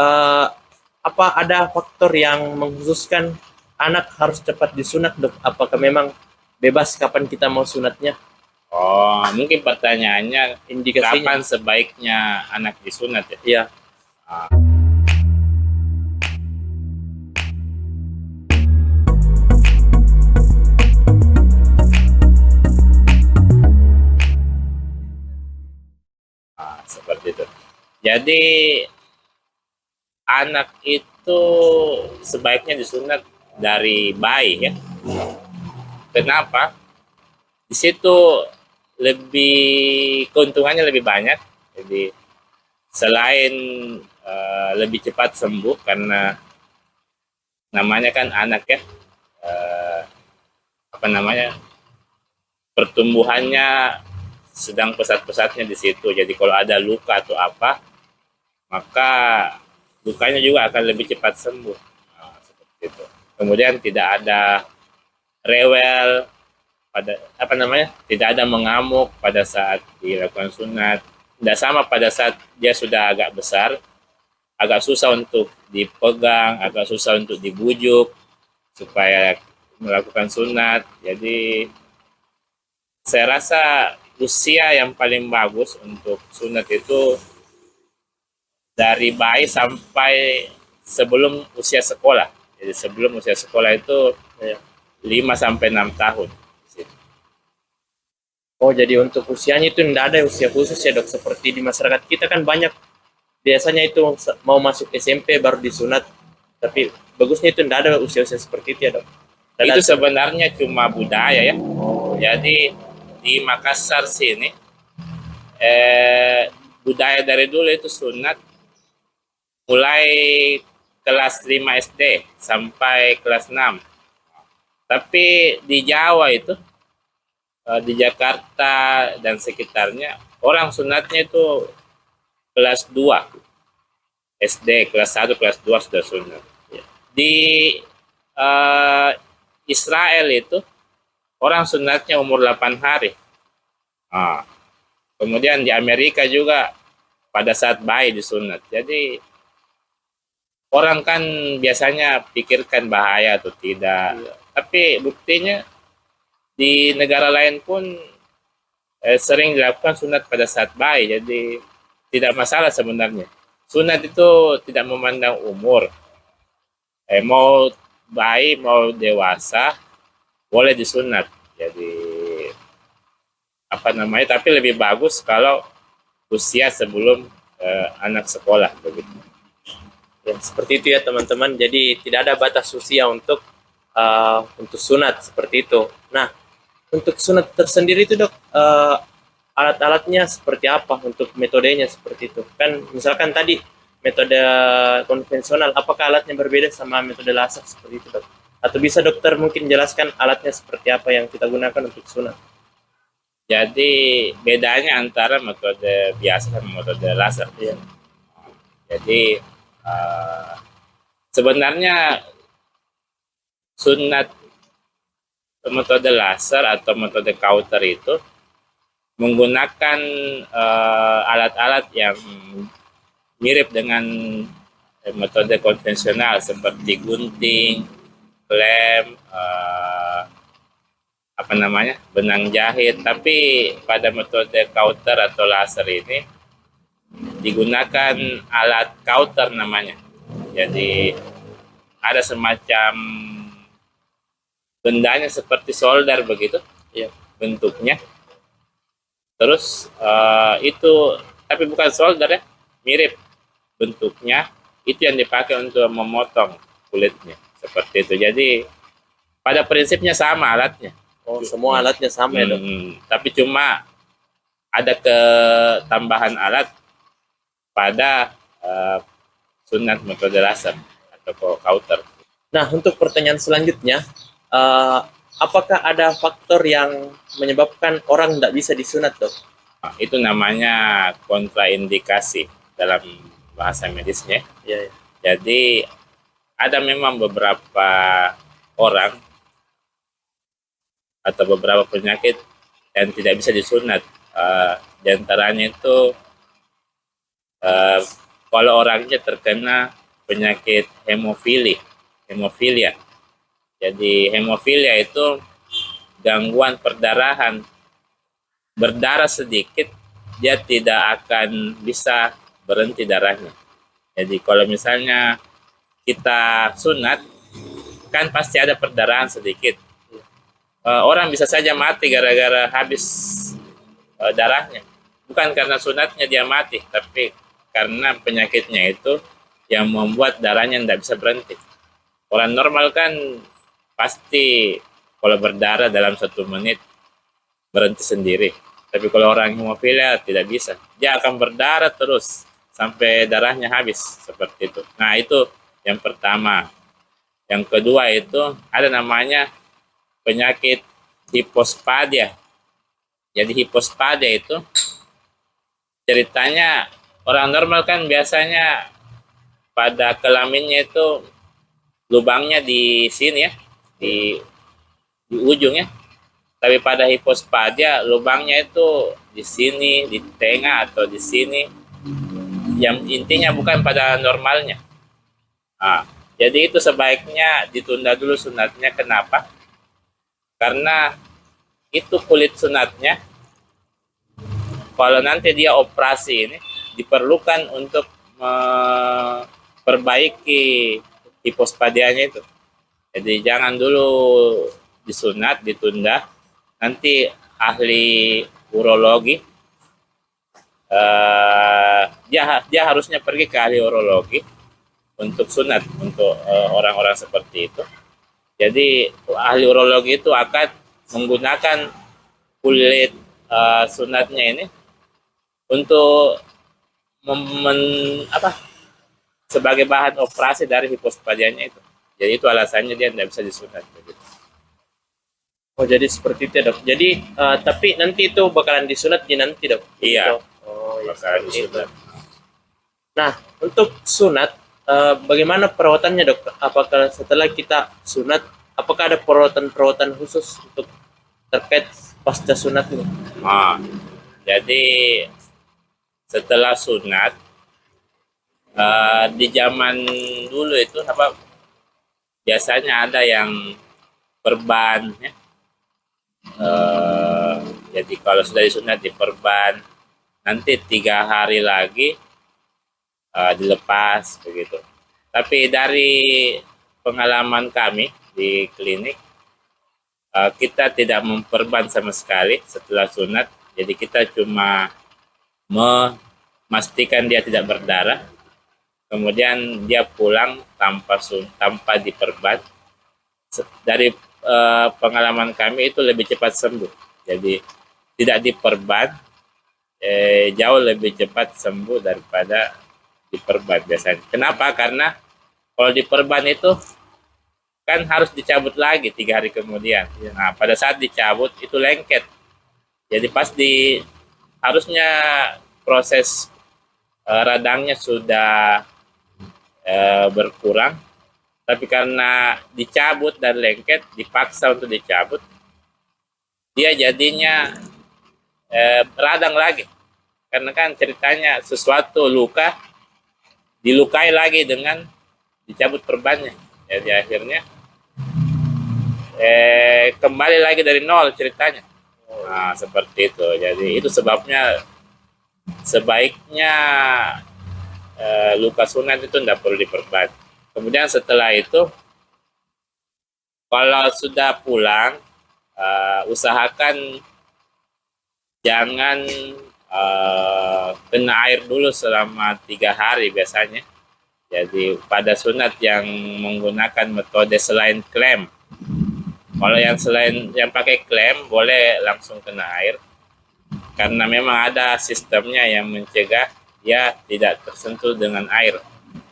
Eh, apa ada faktor yang mengkhususkan anak harus cepat disunat, Dok? Apakah memang bebas kapan kita mau sunatnya? Oh, mungkin pertanyaannya Indikasinya? kapan sebaiknya anak disunat ya? Iya. Seperti itu. Jadi anak itu sebaiknya disunat dari bayi ya. Kenapa? Di situ keuntungannya lebih banyak. Jadi selain lebih cepat sembuh karena namanya kan anak ya, eh, apa namanya, pertumbuhannya sedang pesat-pesatnya di situ. Jadi kalau ada luka atau apa, maka lukanya juga akan lebih cepat sembuh. Nah, seperti itu. Kemudian tidak ada rewel pada apa namanya, tidak ada mengamuk pada saat dilakukan sunat. Tidak sama pada saat dia sudah agak besar, agak susah untuk dipegang, agak susah untuk dibujuk supaya melakukan sunat. Jadi saya rasa usia yang paling bagus untuk sunat itu dari bayi sampai sebelum usia sekolah. Jadi sebelum usia sekolah itu 5 sampai 6 tahun. Oh, jadi untuk usianya itu tidak ada usia khusus ya, Dok? Seperti di masyarakat kita kan banyak biasanya itu mau masuk SMP baru disunat, tapi bagusnya itu tidak ada usia-usia seperti itu ya, Dok? Tidak Itu ada. sebenarnya cuma budaya ya. Jadi di Makassar sini budaya dari dulu itu sunat mulai kelas 5 SD sampai kelas 6. Tapi di Jawa itu, di Jakarta dan sekitarnya, orang sunatnya itu kelas 2 SD, kelas 1, kelas 2 sudah sunat. Di uh, Israel itu orang sunatnya umur 8 hari. Nah, kemudian di Amerika juga pada saat bayi disunat. Jadi orang kan biasanya pikirkan bahaya atau tidak. Iya. Tapi buktinya di negara lain pun sering dilakukan sunat pada saat bayi. Jadi tidak masalah sebenarnya. Sunat itu tidak memandang umur. Mau bayi mau dewasa boleh disunat. Jadi apa namanya? Tapi lebih bagus kalau usia sebelum anak sekolah begitu. Ya, seperti itu ya teman-teman. Jadi tidak ada batas usia untuk sunat seperti itu. Nah, untuk sunat tersendiri itu, Dok, alat-alatnya seperti apa, untuk metodenya seperti itu? Kan misalkan tadi metode konvensional, apakah alatnya berbeda sama metode laser seperti itu, Dok? Atau bisa dokter mungkin jelaskan alatnya seperti apa yang kita gunakan untuk sunat? Jadi bedanya antara metode biasa dan metode laser. Iya. Jadi uh, sebenarnya sunat metode laser atau metode kauter itu menggunakan alat-alat yang mirip dengan metode konvensional seperti gunting, lem, apa namanya, benang jahit. Tapi pada metode kauter atau laser ini digunakan alat kauter namanya. Jadi ada semacam bendanya seperti solder begitu ya bentuknya. Terus itu tapi bukan solder ya, mirip bentuknya. Itu yang dipakai untuk memotong kulitnya seperti itu. Jadi pada prinsipnya sama alatnya. Oh, semua alatnya sama ya, Dok? Tapi cuma ada ketambahan alat pada sunat metode laser atau kauter. Nah, untuk pertanyaan selanjutnya, apakah ada faktor yang menyebabkan orang tidak bisa disunat, Dok? Nah, itu namanya kontraindikasi dalam bahasa medisnya. Ya, ya. Jadi ada memang beberapa orang atau beberapa penyakit yang tidak bisa disunat. Di antaranya itu kalau orangnya terkena penyakit hemofilia. Jadi hemofilia itu gangguan perdarahan, berdarah sedikit dia tidak akan bisa berhenti darahnya. Jadi kalau misalnya kita sunat kan pasti ada perdarahan sedikit. Orang bisa saja mati gara-gara habis darahnya. Bukan karena sunatnya dia mati, tapi karena penyakitnya itu yang membuat darahnya tidak bisa berhenti. Orang normal kan pasti kalau berdarah dalam 1 menit berhenti sendiri. Tapi kalau orang hemofilia tidak bisa. Dia akan berdarah terus sampai darahnya habis seperti itu. Nah, itu yang pertama. Yang kedua itu ada namanya penyakit hipospadia. Jadi hipospadia itu ceritanya orang normal kan biasanya pada kelaminnya itu lubangnya di sini ya, di ujung ya. Tapi pada hipospadia lubangnya itu di sini, di tengah atau di sini. Yang intinya bukan pada normalnya. Nah, jadi itu sebaiknya ditunda dulu sunatnya. Kenapa? Karena itu kulit sunatnya kalau nanti dia operasi ini diperlukan untuk memperbaiki hipospadianya itu. Jadi jangan dulu disunat, ditunda. Nanti ahli urologi dia harusnya pergi ke ahli urologi untuk sunat untuk orang-orang seperti itu. Jadi ahli urologi itu akan menggunakan kulit sunatnya ini untuk sebagai bahan operasi dari hipospadianya itu. Jadi itu alasannya dia tidak bisa disunat. Oh, jadi seperti itu ya, Dok. Jadi tapi nanti itu bakalan disunat di nanti, Dok. Iya. Oh, ya, Bakalan seperti itu. disunat. Nah, untuk sunat bagaimana perawatannya, Dok? Apakah setelah kita sunat apakah ada perawatan-perawatan khusus untuk terkait pasca sunat ini? Jadi setelah sunat di zaman dulu itu biasanya ada yang perban ya. Jadi kalau sudah disunat diperban, nanti 3 hari lagi dilepas begitu. Tapi dari pengalaman kami di klinik, kita tidak memperban sama sekali setelah sunat. Jadi kita cuma memastikan dia tidak berdarah, kemudian dia pulang tanpa diperban. Dari pengalaman kami itu lebih cepat sembuh. Jadi tidak diperban jauh lebih cepat sembuh daripada diperban biasanya. Kenapa? Karena kalau diperban itu kan harus dicabut lagi 3 hari kemudian. Nah, pada saat dicabut itu lengket. Jadi harusnya proses radangnya sudah berkurang, tapi karena dicabut dan lengket, dipaksa untuk dicabut, dia jadinya radang lagi. Karena kan ceritanya sesuatu luka dilukai lagi dengan dicabut perbannya. Jadi akhirnya kembali lagi dari nol ceritanya. Nah, seperti itu. Jadi itu sebabnya sebaiknya luka sunat itu tidak perlu diperban. Kemudian setelah itu kalau sudah pulang usahakan jangan kena air dulu selama 3 hari biasanya. Jadi pada sunat yang menggunakan metode selain klem, kalau yang pakai klem boleh langsung kena air, karena memang ada sistemnya yang mencegah dia tidak tersentuh dengan air.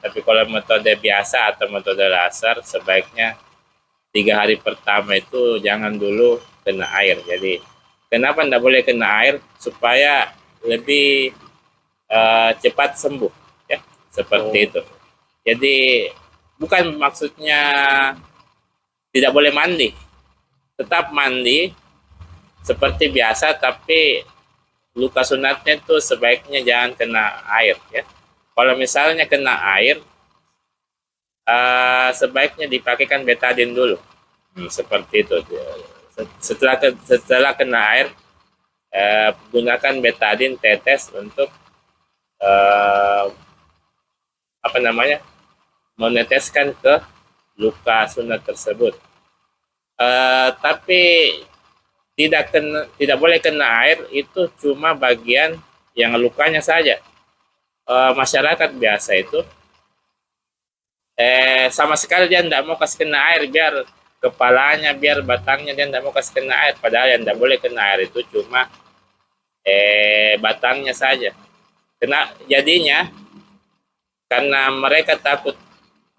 Tapi kalau metode biasa atau metode laser, sebaiknya 3 hari pertama itu jangan dulu kena air. Jadi kenapa tidak boleh kena air? Supaya lebih cepat sembuh ya, seperti itu. Jadi bukan maksudnya tidak boleh mandi, tetap mandi seperti biasa, tapi luka sunatnya itu sebaiknya jangan kena air ya. Kalau misalnya kena air, sebaiknya dipakaikan betadine dulu. Seperti itu. Setelah kena air, gunakan betadine tetes untuk eh, apa namanya, meneteskan ke luka sunat tersebut. Tapi tidak boleh kena air, itu cuma bagian yang lukanya saja. Masyarakat biasa itu sama sekali dia tidak mau kasih kena air, biar kepalanya, biar batangnya dia tidak mau kasih kena air, padahal yang tidak boleh kena air itu cuma batangnya saja. Jadinya karena mereka takut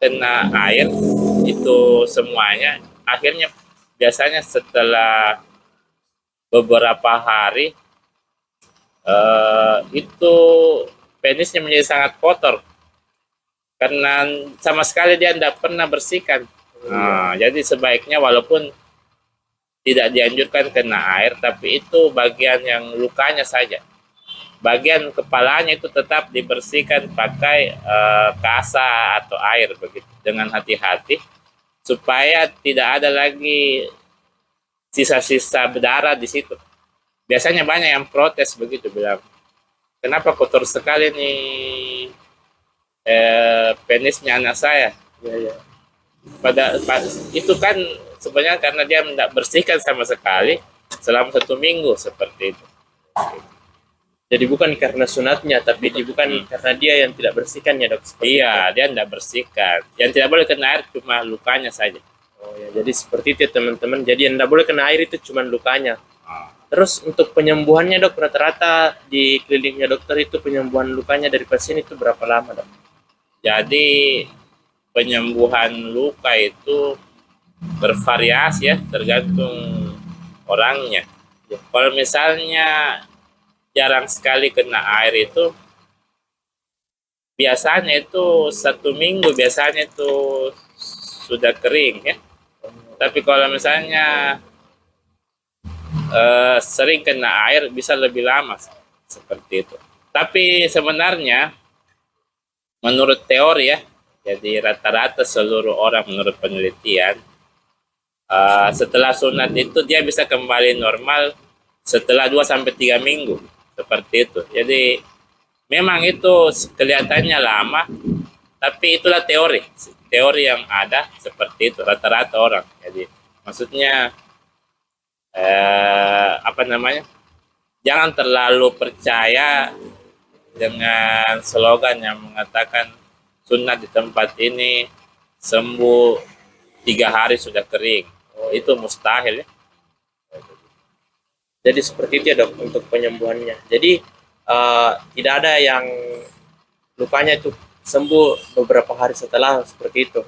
kena air itu semuanya, akhirnya biasanya setelah beberapa hari itu penisnya menjadi sangat kotor karena sama sekali dia tidak pernah bersihkan. Jadi sebaiknya walaupun tidak dianjurkan kena air, tapi itu bagian yang lukanya saja. Bagian kepalanya itu tetap dibersihkan pakai kasa atau air begitu, dengan hati-hati supaya tidak ada lagi sisa-sisa berdarah di situ. Biasanya banyak yang protes begitu, bilang, kenapa kotor sekali nih penisnya anak saya. Ya. Itu kan sebenarnya karena dia tidak bersihkan sama sekali selama 1 minggu seperti itu. Jadi bukan karena sunatnya, tapi bukan karena dia yang tidak bersihkannya, dok. Iya, dia tidak bersihkan. Yang tidak boleh kena air cuma lukanya saja. Oh ya, jadi seperti itu teman-teman. Jadi yang tidak boleh kena air itu cuma lukanya. Terus untuk penyembuhannya, dok, rata-rata di kliniknya dokter itu penyembuhan lukanya dari pasien itu berapa lama, dok? Jadi penyembuhan luka itu bervariasi ya, tergantung orangnya. Kalau misalnya jarang sekali kena air itu, biasanya itu 1 minggu biasanya itu sudah kering ya. Tapi kalau misalnya sering kena air bisa lebih lama seperti itu. Tapi sebenarnya menurut teori ya, jadi rata-rata seluruh orang menurut penelitian setelah sunat itu dia bisa kembali normal setelah 2-3 minggu seperti itu. Jadi memang itu kelihatannya lama, tapi itulah teori yang ada seperti itu rata-rata orang. Jadi maksudnya apa namanya, jangan terlalu percaya dengan slogan yang mengatakan sunat di tempat ini sembuh 3 hari sudah kering. Itu mustahil ya. Jadi seperti itu ya, dok, untuk penyembuhannya. Jadi tidak ada yang lukanya itu sembuh beberapa hari setelah seperti itu.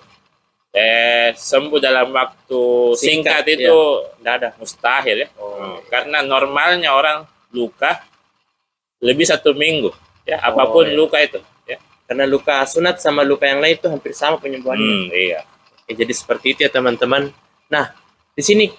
Sembuh dalam waktu singkat itu tidak ada, mustahil ya. Karena normalnya orang luka lebih 1 minggu ya, apapun luka itu ya. Karena luka sunat sama luka yang lain itu hampir sama penyembuhannya. Iya. Oke, jadi seperti itu ya teman-teman. Nah, di sini